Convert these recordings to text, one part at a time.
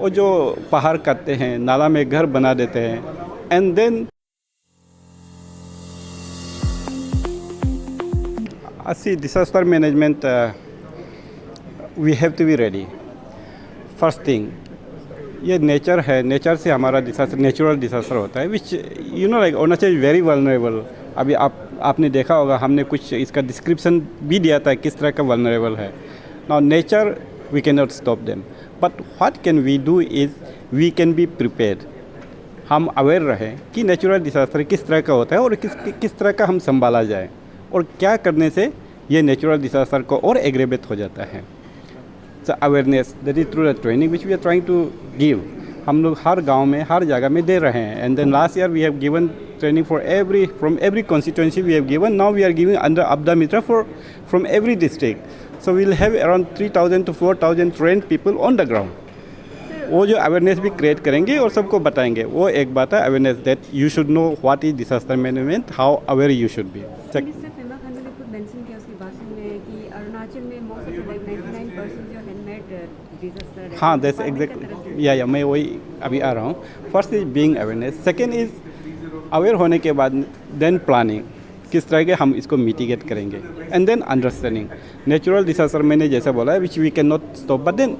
वो जो पहाड़ काटते हैं, नाला में घर बना देते हैं, and then see disaster management we have to be ready. First thing, ये नेचर है, नेचर से हमारा डिसास्टर नेचुरल डिसास्टर होता है which you know like Arunachal is very vulnerable. अभी आपने देखा होगा, हमने कुछ इसका डिस्क्रिप्शन भी दिया था किस तरह का वल्नरेबल है. Now nature we can not stop them, but what can we do is we can be prepared. हम अवेयर रहें कि नेचुरल डिसास्टर किस तरह का होता है और किस तरह का हम संभाला जाए और क्या करने से ये नेचुरल डिसास्टर को और एग्रेवेट हो जाता है. So awareness that is through the training which we are trying to give. हम लोग हर गांव में हर जगह में दे रहे हैं. And then last year we have given training for from every constituency we have given. Now we are giving under Aapda Mitra from every district. So we will have around 3,000 to 4,000 trained people on the ground. वो जो awareness भी create करेंगे और सबको बताएंगे. वो एक बात है awareness that you should know what is disaster management, how aware you should be. हाँ, दैट्स एग्जैक्ट या मैं वही अभी आ रहा हूँ. First is being awareness, second is aware होने के बाद देन प्लानिंग, किस तरह के हम इसको मिटिगेट करेंगे, and then understanding. Natural disaster मैंने जैसा बोला है which we can not stop, but then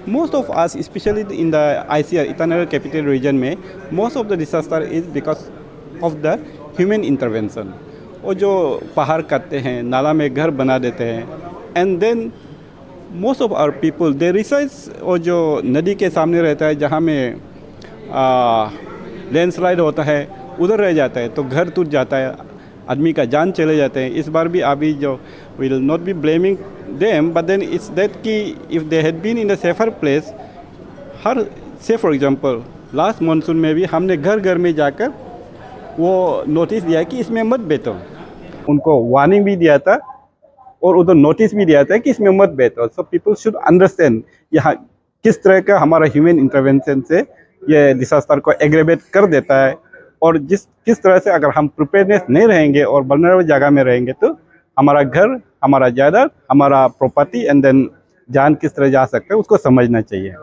most of us, especially in the ICR, Itanerary Capital Region में, most of the disaster is because of the human intervention. वो जो पहाड़ काटते हैं, नाला में घर बना देते हैं, and then most of our people they reside वो जो नदी के सामने रहता है जहाँ में लैंडस्लाइड होता है, उधर रह जाता है तो घर टूट जाता है, आदमी का जान चले जाते हैं. इस बार भी अभी जो will not be blaming them, but then it's that कि if they had been in a safer place, हर से फॉर एग्जांपल लास्ट मानसून में भी हमने घर घर में जाकर वो नोटिस दिया कि इसमें मत बैठो. उनको वार्निंग भी दिया था और उधर नोटिस भी दिया था कि इसमें मत बैठो. सो पीपल शुड अंडरस्टैंड यहाँ किस तरह का हमारा ह्यूमन इंटरवेंशन से ये डिसास्टर को एग्रेवेट कर देता है, और किस तरह से अगर हम प्रिपेयरनेस नहीं रहेंगे और वल्नरेबल जगह में रहेंगे तो हमारा घर, हमारा जायदाद, हमारा प्रॉपर्टी एंड देन जान किस तरह जा सकते हैं उसको समझना चाहिए.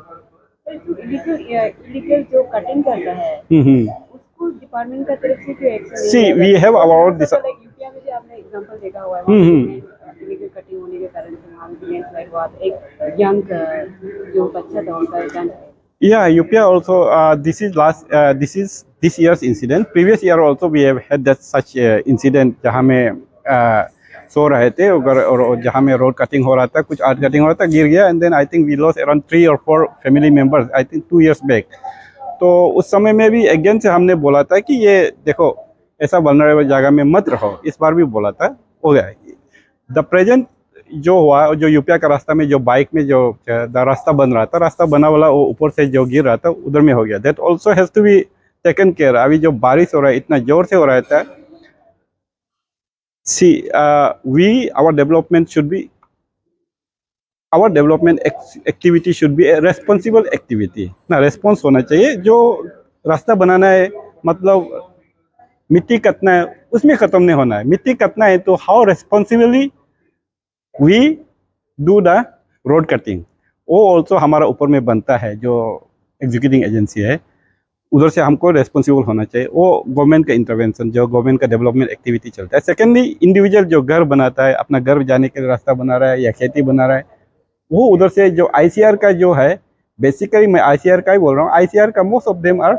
इलीगल जो कटिंग करता है उसको डिपार्टमेंट का तरफ से क्यों action? See we have our यूपीआ में जो आपने एग्जांपल देखा हुआ है, इलीगल कटिंग होने के कारण से वहाँ पे लैंडस्लाइड हुआ, एक यंग जो बच्चा था उनका. Yeah, UPI also. This is this year's incident. Previous year also we have had that such incident जहाँ में सो रहे थे और जहाँ में रोड कटिंग हो रहा था, कुछ आर्ट कटिंग हो रहा था, गिर गया, and then I think we lost around 3 or 4 family members, I think 2 years back. तो उस समय में भी अगेन से हमने बोला था कि ये देखो ऐसा वल्नरेबल जगह में मत रहो. इस बार भी बोला था, हो गया. द प्रेजेंट जो हुआ, जो यूपीआ का रास्ता में जो बाइक में जो रास्ता बन रहा था, रास्ता बना वाला वो ऊपर से जो गिर रहा था उधर में हो गया. That also has to be taken care. अभी जो बारिश हो रहा है इतना जोर से हो रहा था. See our development activity should be a responsible activity ना. रेस्पॉन्स होना चाहिए. जो रास्ता बनाना है मतलब मिट्टी कटना है उसमें ख़त्म नहीं होना है. मिट्टी कटना है तो how responsibly we do the road cutting, वो ऑल्सो हमारा ऊपर में बनता है. जो एग्जीक्यूटिंग एजेंसी है उधर से हमको रेस्पॉन्सिबल होना चाहिए. वो गवर्नमेंट का इंटरवेंशन, जो गवर्नमेंट का डेवलपमेंट एक्टिविटी चलता है. सेकेंडली इंडिविजुअल जो घर बनाता है, अपना घर जाने के लिए रास्ता बना रहा है या खेती बना रहा है, वो उधर से जो आईसीआर का जो है, बेसिकली मैं आईसीआर का ही बोल रहा हूँ. आईसीआर का most of them are,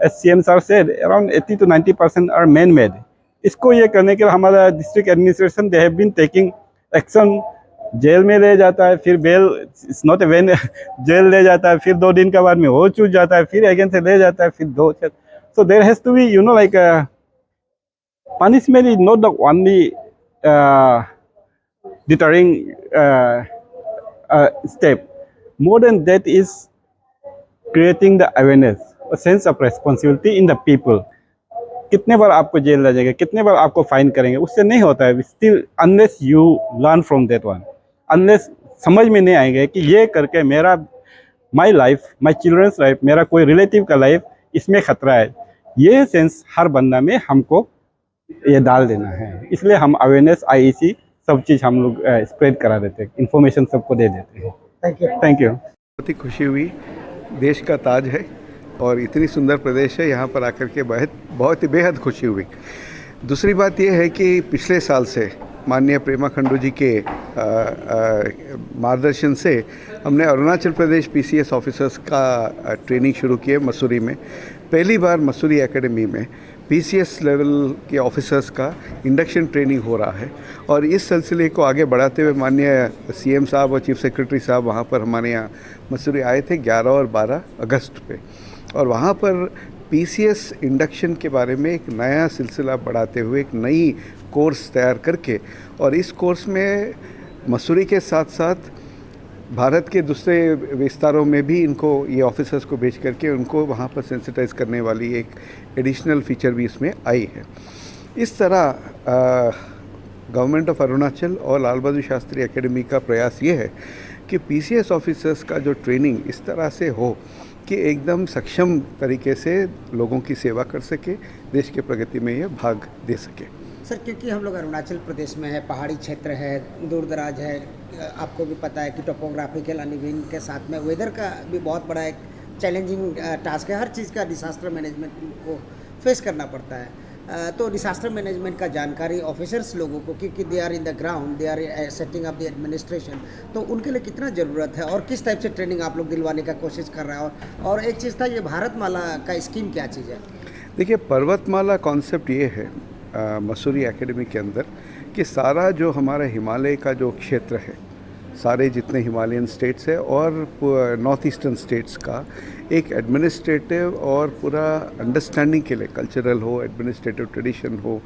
as CM sir said, around 80 to 90% are man made. इसको ये करने के लिए हमारा district administration they have been taking action. Jail में ले जाता है, फिर bail it's not a when, jail ले जाता है, फिर 2 दिन के बाद में वो छूट जाता है, फिर अगेन से ले जाता है, फिर 2. So there has to be like punishment is not the only deterring step. More than that is creating the awareness, a sense of responsibility in the people. कितने बार आपको जेल ले जाएगा, कितने बार आपको फाइन करेंगे, उससे नहीं होता है. Still unless you learn from that one, unless समझ में नहीं आएंगे कि ये करके मेरा my life, my children's life, मेरा कोई रिलेटिव का लाइफ इसमें खतरा है, ये सेंस हर बंदा में हमको ये डाल देना है. इसलिए हम अवेयरनेस, आईईसी सब चीज़ हम लोग स्प्रेड करा देते हैं, इन्फॉर्मेशन सबको दे देते हैं. Thank you. बहुत ही खुशी हुई देश का ताज है और इतनी सुंदर प्रदेश है, यहाँ पर आकर के बहुत ही बेहद खुशी हुई। दूसरी बात यह है कि पिछले साल से माननीय पेमा खंडू जी के मार्गदर्शन से हमने अरुणाचल प्रदेश पीसीएस ऑफिसर्स का ट्रेनिंग शुरू की है मसूरी में। पहली बार मसूरी एकेडमी में पीसीएस लेवल के ऑफिसर्स का इंडक्शन ट्रेनिंग हो रहा है और इस सिलसिले को आगे बढ़ाते हुए माननीय सीएम साहब और चीफ सेक्रेटरी साहब वहाँ पर हमारे यहाँ मसूरी आए थे 11 और 12 अगस्त पे, और वहाँ पर पीसीएस इंडक्शन के बारे में एक नया सिलसिला बढ़ाते हुए एक नई कोर्स तैयार करके, और इस कोर्स में मसूरी के साथ साथ भारत के दूसरे विस्तारों में भी इनको ये ऑफिसर्स को भेज करके उनको वहाँ पर सेंसिटाइज करने वाली एक एडिशनल फीचर भी इसमें आई है। इस तरह गवर्नमेंट ऑफ अरुणाचल और लाल बहादुर शास्त्री एकेडमी का प्रयास ये है कि पीसीएस ऑफिसर्स का जो ट्रेनिंग इस तरह से हो कि एकदम सक्षम तरीके से लोगों की सेवा कर सके, देश के प्रगति में ये भाग दे सके। सर, क्योंकि हम लोग अरुणाचल प्रदेश में है, पहाड़ी क्षेत्र है, दूर दराज है, आपको भी पता है कि टोपोग्राफिकल अनइवन के साथ में वेदर का भी बहुत बड़ा एक चैलेंजिंग टास्क है। हर चीज़ का डिसास्टर मैनेजमेंट को फेस करना पड़ता है। तो डिसास्टर मैनेजमेंट का जानकारी ऑफिसर्स लोगों को, क्योंकि they are in the ground, they are setting up the administration, तो उनके लिए कितना ज़रूरत है और किस टाइप से ट्रेनिंग आप लोग दिलवाने का कोशिश कर रहे हैं। और एक चीज़ था, ये भारतमाला का स्कीम क्या चीज़ है? देखिए, पर्वतमाला कॉन्सेप्ट ये है मसूरी एकेडमी के अंदर कि सारा जो हमारा हिमालय का जो क्षेत्र है, सारे जितने हिमालयन स्टेट्स है और नॉर्थ ईस्टर्न स्टेट्स का एक एडमिनिस्ट्रेटिव और पूरा अंडरस्टैंडिंग के लिए, कल्चरल हो, एडमिनिस्ट्रेटिव ट्रेडिशन हो,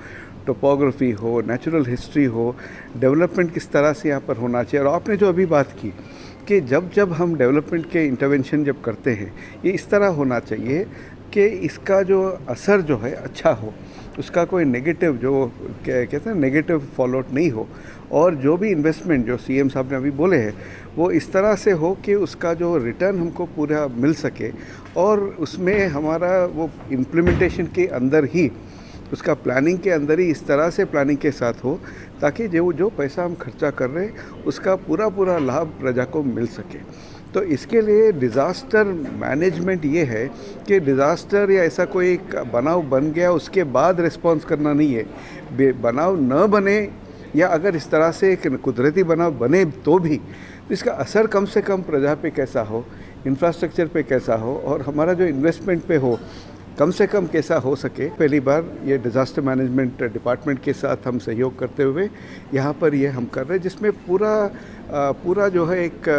टोपोग्राफी हो, नेचुरल हिस्ट्री हो, डेवलपमेंट किस तरह से यहाँ पर होना चाहिए। और आपने जो अभी बात की कि जब हम डेवलपमेंट के इंटरवेंशन जब करते हैं, ये इस तरह होना चाहिए कि इसका जो असर जो है अच्छा हो, उसका कोई नेगेटिव जो कहते हैं नेगेटिव फॉलोआउट नहीं हो, और जो भी इन्वेस्टमेंट जो सीएम साहब ने अभी बोले हैं वो इस तरह से हो कि उसका जो रिटर्न हमको पूरा मिल सके, और उसमें हमारा वो इम्प्लीमेंटेशन के अंदर ही, उसका प्लानिंग के अंदर ही इस तरह से प्लानिंग के साथ हो ताकि जो पैसा हम खर्चा कर रहे हैं उसका पूरा लाभ प्रजा को मिल सके। तो इसके लिए डिज़ास्टर मैनेजमेंट ये है कि डिज़ास्टर या ऐसा कोई बनाव बन गया उसके बाद रिस्पॉन्स करना नहीं है। बनाव न बने, या अगर इस तरह से एक कुदरती बनाव बने तो भी इसका असर कम से कम प्रजा पे कैसा हो, इंफ्रास्ट्रक्चर पे कैसा हो, और हमारा जो इन्वेस्टमेंट पे हो कम से कम कैसा हो सके। पहली बार ये डिज़ास्टर मैनेजमेंट डिपार्टमेंट के साथ हम सहयोग करते हुए यहाँ पर ये हम कर रहे हैं, जिसमें पूरा जो है एक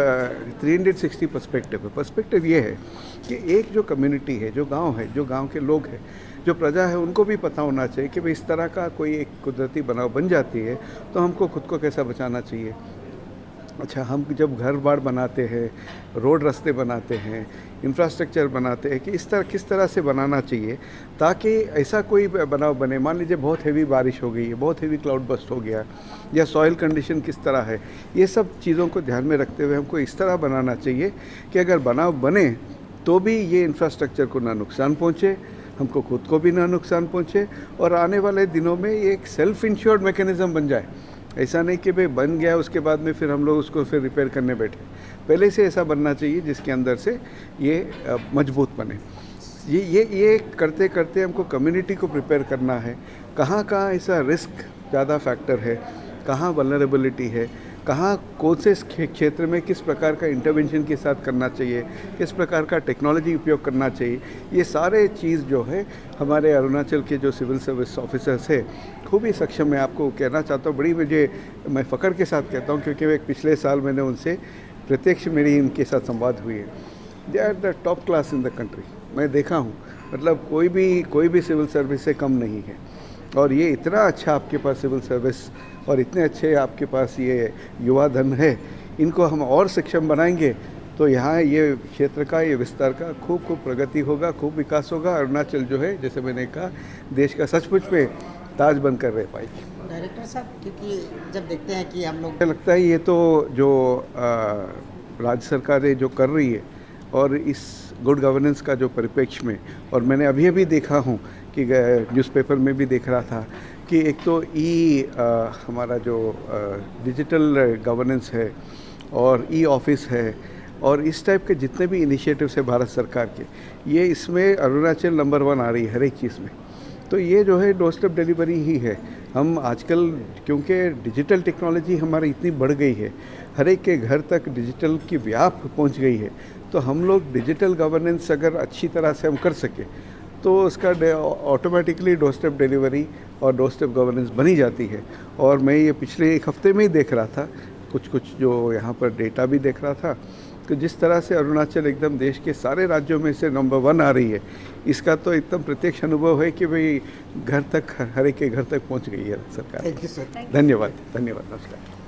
360 पर्सपेक्टिव ये है कि एक जो कम्युनिटी है, जो गांव है, जो गांव के लोग हैं, जो प्रजा है, उनको भी पता होना चाहिए कि भाई इस तरह का कोई एक कुदरती बनाव बन जाती है तो हमको खुद को कैसा बचाना चाहिए। अच्छा, हम जब घर बार बनाते हैं, रोड रास्ते बनाते हैं, इंफ्रास्ट्रक्चर बनाते हैं कि किस तरह से बनाना चाहिए ताकि ऐसा कोई बनाव बने। मान लीजिए बहुत हेवी बारिश हो गई है, बहुत हेवी क्लाउड बस्ट हो गया, या सॉइल कंडीशन किस तरह है, ये सब चीज़ों को ध्यान में रखते हुए हमको इस तरह बनाना चाहिए कि अगर बनाव बने तो भी ये इंफ्रास्ट्रक्चर को ना नुकसान पहुँचे, हमको खुद को भी ना नुकसान पहुँचे, और आने वाले दिनों में ये एक सेल्फ इंश्योर्ड मैकेनिज़्म बन जाए। ऐसा नहीं कि भाई बन गया उसके बाद में फिर हम लोग उसको फिर रिपेयर करने बैठे, पहले से ऐसा बनना चाहिए जिसके अंदर से ये मजबूत बने। ये करते करते हमको कम्युनिटी को प्रिपेयर करना है, कहाँ ऐसा रिस्क ज़्यादा फैक्टर है, कहाँ वल्नरेबिलिटी है, कहाँ कौन से क्षेत्र में किस प्रकार का इंटरवेंशन के साथ करना चाहिए, किस प्रकार का टेक्नोलॉजी उपयोग करना चाहिए। ये सारे चीज़ जो है हमारे अरुणाचल के जो सिविल सर्विस ऑफिसर्स है खूब ही सक्षम है। आपको कहना चाहता हूँ, मैं फ़ख्र के साथ कहता हूँ क्योंकि पिछले साल मैंने उनसे प्रत्यक्ष मेरी इनके साथ संवाद हुई है। They are the top class in the country. मैं देखा हूँ, मतलब कोई भी सिविल सर्विस से कम नहीं है, और ये इतना अच्छा आपके पास सिविल सर्विस और इतने अच्छे आपके पास ये युवा धन है, इनको हम और सक्षम बनाएंगे तो यहाँ ये क्षेत्र का, ये विस्तार का खूब प्रगति होगा, खूब विकास होगा। अरुणाचल जो है, जैसे मैंने कहा, देश का सचमुच में ताज बनकर रह पाएगी। डायरेक्टर साहब, क्योंकि जब देखते हैं कि हम लोग, मुझे लगता है ये तो जो राज्य सरकारें जो कर रही है, और इस गुड गवर्नेंस का जो परिप्रेक्ष्य में, और मैंने अभी देखा हूँ कि न्यूज़पेपर में भी देख रहा था कि एक तो हमारा जो डिजिटल गवर्नेंस है और ऑफिस है, और इस टाइप के जितने भी इनिशिएटिव्स है भारत सरकार के, ये इसमें अरुणाचल नंबर 1 आ रही है हर एक चीज़ में। तो ये जो है डोर स्टेप डिलीवरी ही है। हम आजकल क्योंकि डिजिटल टेक्नोलॉजी हमारी इतनी बढ़ गई है, हर एक के घर तक डिजिटल की व्याप पहुंच गई है, तो हम लोग डिजिटल गवर्नेंस अगर अच्छी तरह से हम कर सके तो उसका ऑटोमेटिकली डोर स्टेप डिलीवरी और डोर स्टेप गवर्नेंस बनी जाती है। और मैं ये पिछले एक हफ्ते में ही देख रहा था, कुछ जो यहाँ पर डेटा भी देख रहा था, तो जिस तरह से अरुणाचल एकदम देश के सारे राज्यों में से नंबर 1 आ रही है, इसका तो एकदम प्रत्यक्ष अनुभव है कि भाई घर तक, हर एक के घर तक पहुँच गई है सरकार। Thank you sir. धन्यवाद, धन्यवाद, नमस्कार।